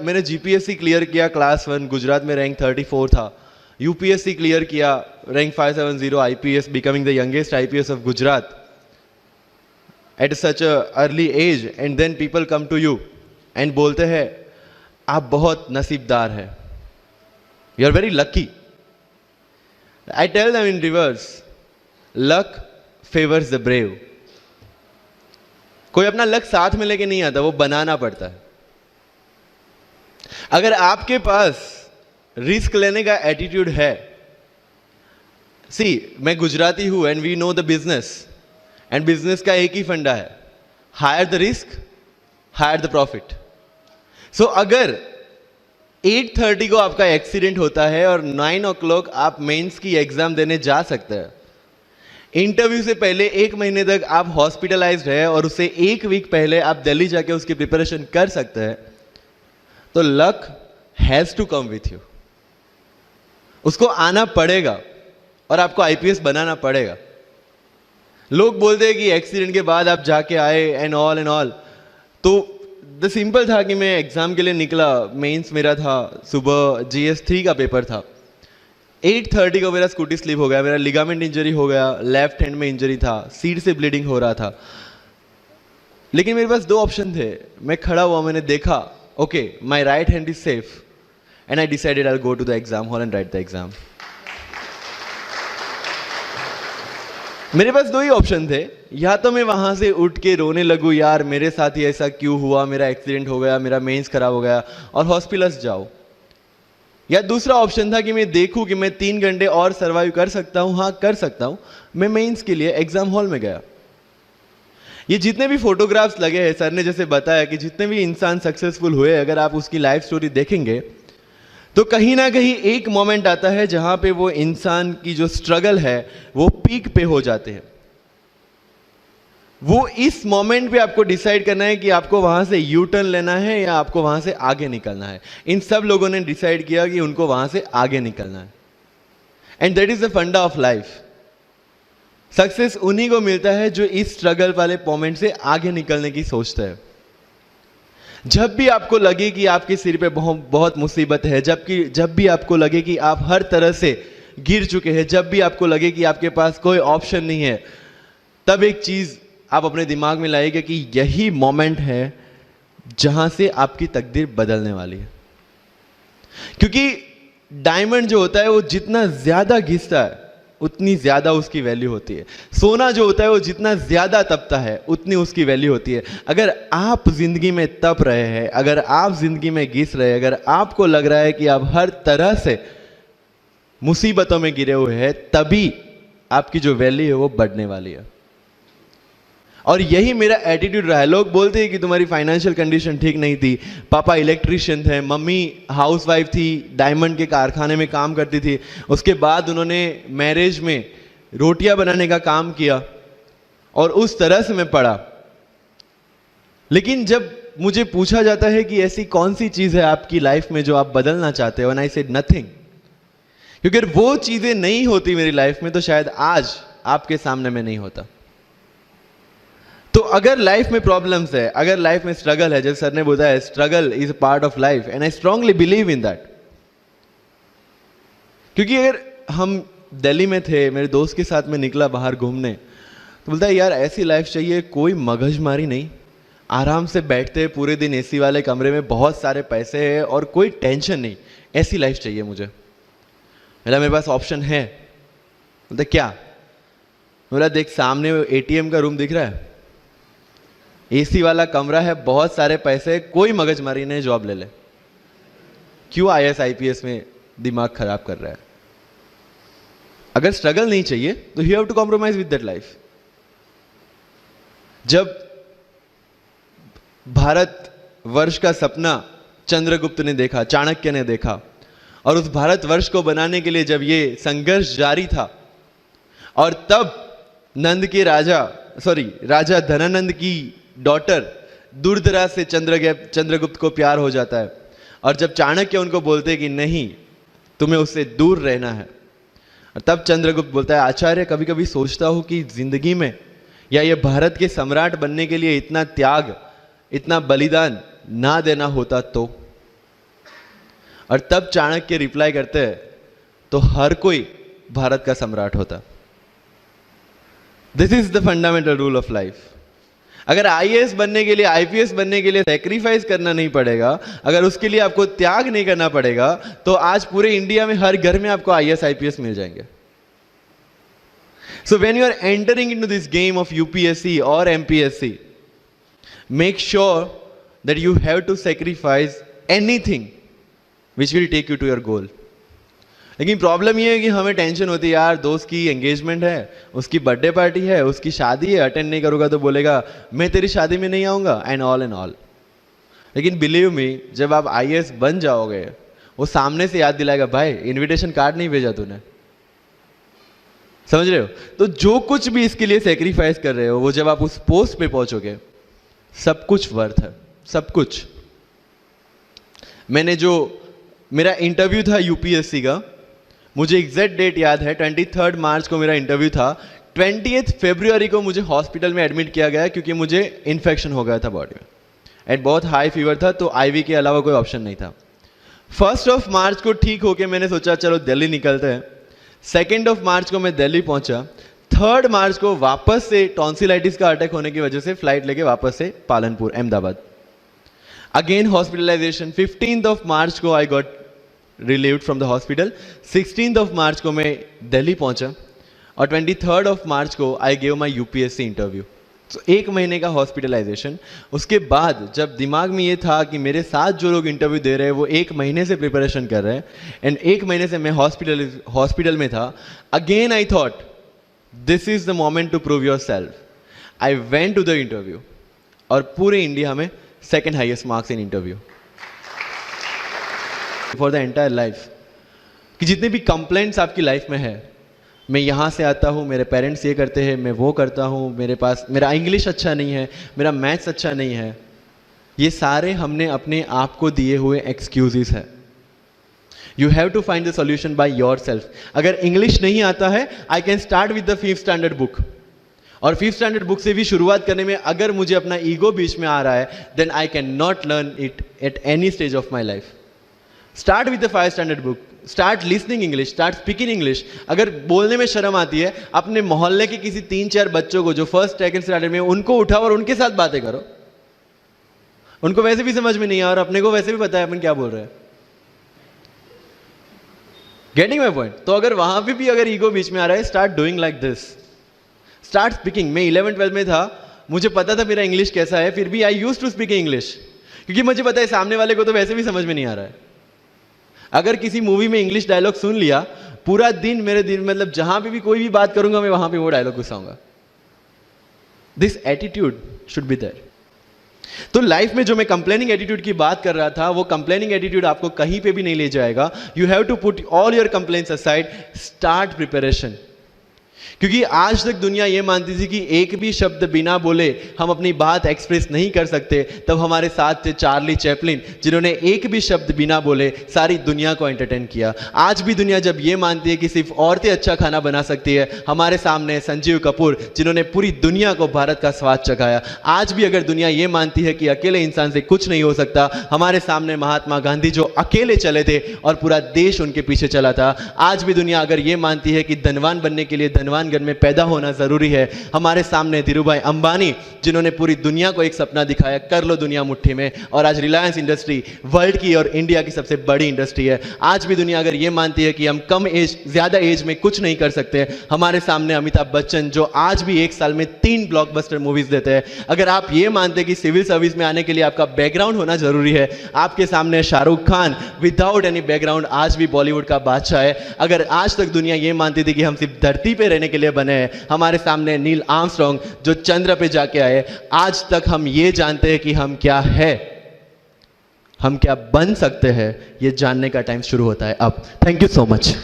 मैंने GPSC clear किया class 1, Gujarat में रैंक 34 था। यूपीएससी क्लियर किया, rank 570, IPS, becoming the youngest IPS of Gujarat at such a early age, and then people come to you and बोलते हैं आप बहुत नसीबदार है, you are very lucky. I tell them in reverse, luck favours the brave. कोई अपना luck साथ में लेके नहीं आता, वो बनाना पड़ता है। अगर आपके पास रिस्क लेने का एटीट्यूड है, मैं गुजराती हूं and we know the business, and business का एक ही फंडा है, higher the risk higher the profit. So अगर 8:30 को आपका एक्सीडेंट होता है और 9 o'clock आप मेंस की एग्जाम देने जा सकते हैं, इंटरव्यू से पहले 1 महीने तक आप हॉस्पिटलाइज्ड है और उससे 1 वीक पहले आप दिल्ली जाके उसकी प्रिपरेशन कर सकते हैं, तो luck has to come with you. उसको आना पड़ेगा और आपको आईपीएस बनाना पड़ेगा। लोग बोलते हैं कि एक्सीडेंट के बाद आप जाके आए एंड ऑल, तो द सिंपल था कि मैं एग्जाम के लिए निकला, मेंस मेरा था, सुबह GS3 का पेपर था। 8:30 को मेरा स्कूटी स्लिप हो गया, मेरा लिगामेंट इंजरी हो गया, लेफ्ट हैंड में इंजरी था, सीट से ब्लीडिंग हो रहा था। लेकिन मेरे पास 2 ऑप्शन थे। मैं खड़ा हुआ, मैंने देखा, okay my right hand is safe, and I decided I will go to the exam hall and write the exam. मेरे पास 2 ही ऑप्शन थे, या तो मैं वहां से उठ के रोने लगूं, यार मेरे साथ ही ऐसा क्यों हुआ, मेरा एक्सीडेंट हो गया, मेरा मेंस खराब हो गया, और हॉस्पिटल जाओ, या दूसरा ऑप्शन था कि मैं देखूं कि मैं 3 घंटे और सर्वाइव कर सकता हूं। हाँ, कर सकता हूं। मैं मेंस के लिए एग्जाम हॉल में गया। ये जितने भी फोटोग्राफ्स लगे हैं, सर ने जैसे बताया कि जितने भी इंसान सक्सेसफुल हुए, अगर आप उसकी लाइफ स्टोरी देखेंगे तो कहीं ना कहीं एक मोमेंट आता है जहां पे वो इंसान की जो स्ट्रगल है वो पीक पे हो जाते हैं। वो इस मोमेंट पे आपको डिसाइड करना है कि आपको वहां से यू टर्न लेना है या आपको वहां से आगे निकलना है। इन सब लोगों ने डिसाइड किया कि उनको वहां से आगे निकलना है, एंड दैट इज द फंडा ऑफ लाइफ। सक्सेस उन्हीं को मिलता है जो इस स्ट्रगल वाले मोमेंट से आगे निकलने की सोचते हैं। जब भी आपको लगे कि आपके सिर पे बहुत मुसीबत है, जब भी आपको लगे कि आप हर तरह से गिर चुके हैं, जब भी आपको लगे कि आपके पास कोई ऑप्शन नहीं है, तब एक चीज आप अपने दिमाग में लाइएगा कि यही मोमेंट है जहां से आपकी तकदीर बदलने वाली है। क्योंकि डायमंड जो होता है वो जितना ज्यादा घिसता है उतनी ज्यादा उसकी वैल्यू होती है। सोना जो होता है वो जितना ज्यादा तपता है उतनी उसकी वैल्यू होती है। अगर आप जिंदगी में तप रहे हैं, अगर आप जिंदगी में घिस रहे हैं, अगर आपको लग रहा है कि आप हर तरह से मुसीबतों में गिरे हुए हैं, तभी आपकी जो वैल्यू है वो बढ़ने वाली है। और यही मेरा एटीट्यूड रहा है। लोग बोलते हैं कि तुम्हारी फाइनेंशियल कंडीशन ठीक नहीं थी, पापा इलेक्ट्रिशियन थे, मम्मी हाउसवाइफ थी, डायमंड के कारखाने में काम करती थी, उसके बाद उन्होंने मैरिज में रोटियां बनाने का काम किया, और उस तरह से मैं पढ़ा। लेकिन जब मुझे पूछा जाता है कि ऐसी कौन सी चीज है आपकी लाइफ में जो आप बदलना चाहते हो, एंड आई सेड नथिंग, क्योंकि अगर वो चीजें नहीं होती मेरी लाइफ में तो शायद आज आपके सामने मैं नहीं होता। तो अगर लाइफ में प्रॉब्लम्स है, अगर लाइफ में स्ट्रगल है, जैसे सर ने बताया struggle is a part of life, and I strongly believe in that. क्योंकि अगर हम दिल्ली में थे, मेरे दोस्त के साथ में निकला बाहर घूमने, तो बोलता है यार ऐसी लाइफ चाहिए, कोई मगजमारी नहीं, आराम से बैठते हैं पूरे दिन एसी वाले कमरे में, बहुत सारे पैसे हैं और कोई टेंशन नहीं, ऐसी लाइफ चाहिए मुझे। मेरे पास ऑप्शन है। बोलता क्या? बोला देख सामने एटीएम का रूम दिख रहा है, एसी वाला कमरा है, बहुत सारे पैसे, कोई मगजमारी नहीं, जॉब ले ले। क्यों IAS IPS में दिमाग खराब कर रहा है? अगर स्ट्रगल नहीं चाहिए तो you have to compromise with that life. जब भारत वर्ष का सपना चंद्रगुप्त ने देखा, चाणक्य ने देखा, और उस भारत वर्ष को बनाने के लिए जब ये संघर्ष जारी था, और तब राजा धनानंद की डॉटर दूरदराज से चंद्रगुप्त को प्यार हो जाता है, और जब चाणक्य उनको बोलते कि नहीं तुम्हें उससे दूर रहना है, और तब चंद्रगुप्त बोलता है आचार्य कभी कभी सोचता हूं कि जिंदगी में या ये भारत के सम्राट बनने के लिए इतना त्याग, इतना बलिदान ना देना होता तो। और तब चाणक्य रिप्लाई करते हैं, तो हर कोई भारत का सम्राट होता। This is the fundamental rule of life. अगर आईएएस बनने के लिए, आईपीएस बनने के लिए सेक्रीफाइस करना नहीं पड़ेगा, अगर उसके लिए आपको त्याग नहीं करना पड़ेगा, तो आज पूरे इंडिया में हर घर में आपको आईएएस आईपीएस मिल जाएंगे। So when you are entering into this game of UPSC or MPSC, make sure that you have to sacrifice anything which will take you to your goal. लेकिन प्रॉब्लम ये है कि हमें टेंशन होती है, यार दोस्त की एंगेजमेंट है, उसकी बर्थडे पार्टी है, उसकी शादी है, अटेंड नहीं करूँगा तो बोलेगा मैं तेरी शादी में नहीं आऊँगा, एंड ऑल। लेकिन बिलीव मी, जब आप आईएएस बन जाओगे, वो सामने से याद दिलाएगा, भाई इनविटेशन कार्ड नहीं भेजा तूने। समझ रहे हो? तो जो कुछ भी इसके लिए सेक्रीफाइस कर रहे हो, वो जब आप उस पोस्ट पे पहुंचोगे, सब कुछ वर्थ है, सब कुछ। मेरा इंटरव्यू था यूपीएससी का, मुझे एग्जैक्ट डेट याद है, 23 मार्च को मेरा इंटरव्यू था। 20 फरवरी को मुझे हॉस्पिटल में एडमिट किया गया क्योंकि मुझे इन्फेक्शन हो गया था बॉडी में, एंड बहुत हाई फीवर था, तो आईवी के अलावा कोई ऑप्शन नहीं था। 1 मार्च को ठीक होके मैंने सोचा चलो दिल्ली निकलते हैं। 2 मार्च को मैं दिल्ली पहुंचा। 3 मार्च को वापस से टॉन्सिलाइटिस का अटैक होने की वजह से फ्लाइट लेके वापस से पालनपुर, अहमदाबाद, अगेन हॉस्पिटलाइजेशन। 15 मार्च को I got relieved from the hospital. 16 मार्च को मैं दिल्ली पहुंचा और 23 मार्च को I gave my UPSC interview. तो 1 महीने का हॉस्पिटलाइजेशन। उसके बाद जब दिमाग में ये था कि मेरे साथ जो लोग इंटरव्यू दे रहे हैं वो 1 महीने से प्रिपरेशन कर रहे हैं, एंड 1 महीने से मैं हॉस्पिटल में था, again I thought this is the moment to prove yourself. I went to the interview और पूरे इंडिया में 2nd highest marks in interview for the entire life. कि जितने भी कंप्लेंट्स आपकी लाइफ में है, मैं यहाँ से आता हूँ, मेरे पेरेंट्स ये करते हैं, मैं वो करता हूँ, मेरा इंग्लिश अच्छा नहीं है, मेरा मैथ्स अच्छा नहीं है, ये सारे हमने अपने आप को दिए हुए एक्सक्यूजेस है। You have to find the solution by yourself. अगर इंग्लिश नहीं आता है, I can start with the 5th standard book, और 5th स्टैंडर्ड बुक से भी शुरुआत करने में अगर मुझे अपना ईगो बीच में आ रहा है, then I can not learn it at any stage of my life. Start with the 5th standard book, start listening English, start speaking English. अगर बोलने में शर्म आती है, अपने मोहल्ले के किसी 3-4 बच्चों को जो 1st 2nd स्टैंडर्ड में, उनको उठाओ और उनके साथ बातें करो। उनको वैसे भी समझ में नहीं आ, और अपने को वैसे भी पता है अपन क्या बोल रहे हैं। Getting my point? तो अगर वहां पे भी अगर ईगो बीच में आ रहा है, start doing like this, start speaking. मैं 11th-12th में था, मुझे पता था मेरा इंग्लिश कैसा है, फिर भी I used to speak English, क्योंकि मुझे पता है सामने वाले को तो वैसे भी समझ में नहीं आ रहा है। अगर किसी मूवी में इंग्लिश डायलॉग सुन लिया, पूरा दिन मेरे दिन, मतलब जहां पे भी कोई भी बात करूंगा, मैं वहां पे वो डायलॉग घुसाऊंगा। This attitude should be there. तो लाइफ में जो मैं कंप्लेनिंग एटीट्यूड की बात कर रहा था, वो कंप्लेनिंग एटीट्यूड आपको कहीं पे भी नहीं ले जाएगा। You have to put all your complaints aside, start preparation. क्योंकि आज तक दुनिया ये मानती थी कि एक भी शब्द बिना बोले हम अपनी बात एक्सप्रेस नहीं कर सकते। तब हमारे साथ थे चार्ली चैपलिन, जिन्होंने एक भी शब्द बिना बोले सारी दुनिया को एंटरटेन किया। आज भी दुनिया जब ये मानती है कि सिर्फ औरतें अच्छा खाना बना सकती है, हमारे सामने संजीव कपूर, जिन्होंने पूरी दुनिया को भारत का स्वाद चखाया। आज भी अगर दुनिया ये मानती है कि अकेले इंसान से कुछ नहीं हो सकता, हमारे सामने महात्मा गांधी, जो अकेले चले थे और पूरा देश उनके पीछे चला था। आज भी दुनिया अगर ये मानती है कि धनवान बनने के लिए धनवान घर में पैदा होना जरूरी है, हमारे सामने धीरूभाई अंबानी, जिन्होंने पूरी दुनिया को एक सपना दिखाया, कर लो दुनिया मुट्ठी में, और आज रिलायंस इंडस्ट्री वर्ल्ड की और इंडिया की सबसे बड़ी इंडस्ट्री है। आज भी दुनिया अगर ये मानती है कि हम कम एज, ज्यादा एज में कुछ नहीं कर सकते, हमारे सामने अमिताभ बच्चन, जो आज भी एक साल में 3 ब्लॉकबस्टर मूवीज देते हैं। अगर आप ये मानते हैं कि सिविल सर्विस में आने के लिए आपका बैकग्राउंड होना जरूरी है, आपके सामने Shahrukh Khan without any background आज भी बॉलीवुड का बादशाह है। अगर आज तक दुनिया ये मानती थी कि हम सिर्फ धरती पे रहने के लिए बने हैं, हमारे सामने नील आर्मस्ट्रॉन्ग, जो चंद्र पे जाके आए। आज तक हम ये जानते हैं कि हम क्या है, हम क्या बन सकते हैं, ये जानने का टाइम शुरू होता है अब। Thank you so much.